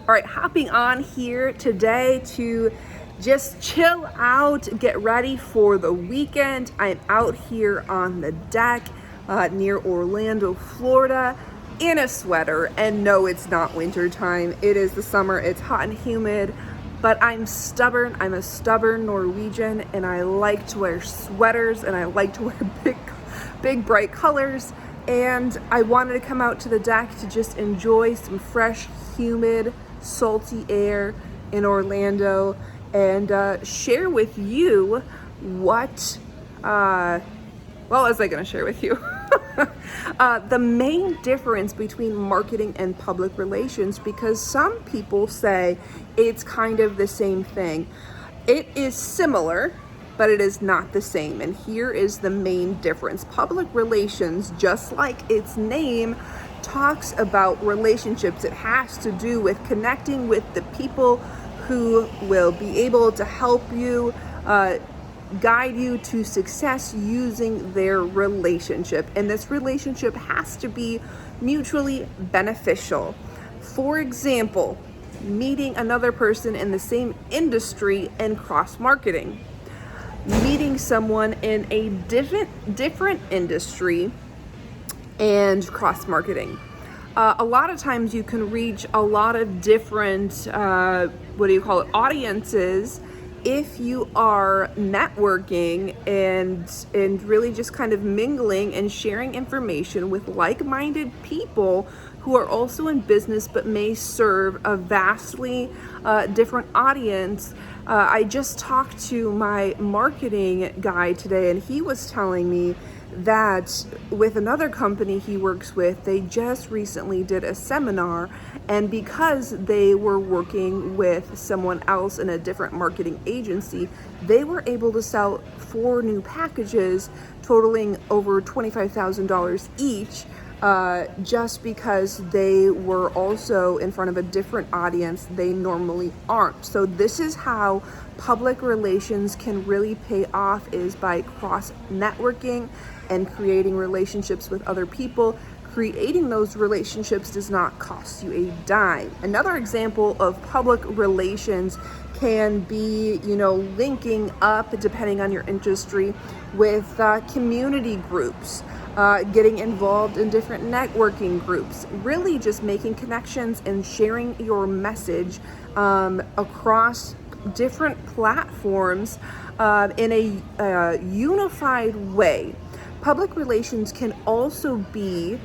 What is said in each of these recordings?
All right, hopping on here today to just chill out, get ready for the weekend. I'm out here on the deck near Orlando, Florida, in a sweater. And no, it's not winter time. It is the summer. It's hot and humid, but I'm stubborn. I'm a stubborn Norwegian, and I like to wear sweaters, and I like to wear big bright colors. And I wanted to come out to the deck to just enjoy some fresh, humid, salty air in Orlando and share with you what was I going to share with you? The main difference between marketing and public relations, because some people say it's kind of the same thing. It is similar, but it is not the same. And here is the main difference. Public relations, just like its name, talks about relationships. It has to do with connecting with the people who will be able to help you, guide you to success using their relationship. And this relationship has to be mutually beneficial. For example, meeting another person in the same industry and cross-marketing. Meeting someone in a different industry and cross-marketing. A lot of times you can reach a lot of different, audiences if you are networking and really just kind of mingling and sharing information with like-minded people who are also in business but may serve a vastly different audience. I just talked to my marketing guy today, and he was telling me that with another company he works with, they just recently did a seminar, and because they were working with someone else in a different marketing agency, they were able to sell 4 new packages totaling over $25,000 each, just because they were also in front of a different audience they normally aren't. So this is how public relations can really pay off, is by cross networking and creating relationships with other people. Creating those relationships does not cost you a dime. Another example of public relations can be, linking up, depending on your industry, with community groups, getting involved in different networking groups, really just making connections and sharing your message across different platforms in a unified way. Public relations can also be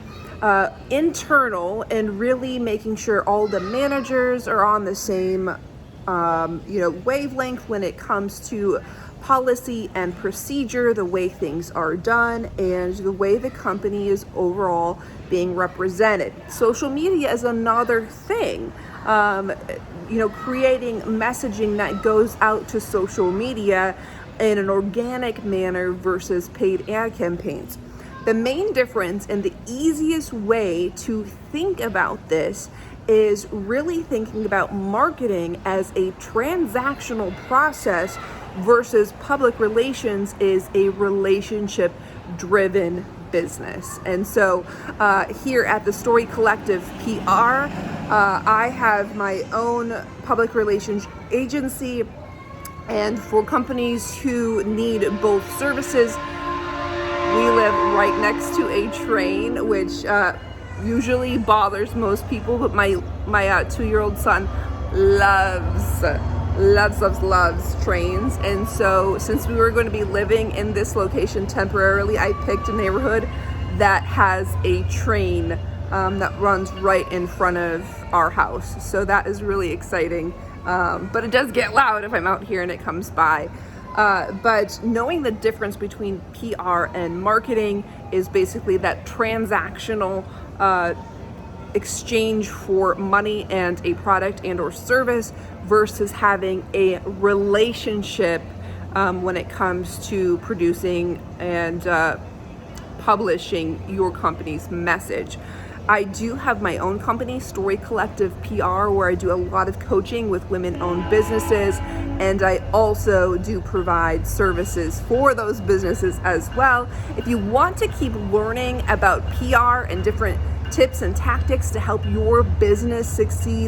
internal, and really making sure all the managers are on the same wavelength when it comes to policy and procedure, the way things are done, and the way the company is overall being represented. Social media is another thing. Creating messaging that goes out to social media in an organic manner versus paid ad campaigns. The main difference, and the easiest way to think about this, is really thinking about marketing as a transactional process versus public relations is a relationship driven business. And so here at the Story Collective PR, I have my own public relations agency, and for companies who need both services, we live right next to a train, which usually bothers most people, but my 2-year-old son loves trains. And so since we were going to be living in this location temporarily, I picked a neighborhood that has a train that runs right in front of our house. So that is really exciting. But it does get loud if I'm out here and it comes by. But knowing the difference between PR and marketing is basically that transactional exchange for money and a product and or service versus having a relationship when it comes to producing and publishing your company's message. I do have my own company, Story Collective PR, where I do a lot of coaching with women-owned businesses, and I also do provide services for those businesses as well. If you want to keep learning about PR and different tips and tactics to help your business succeed,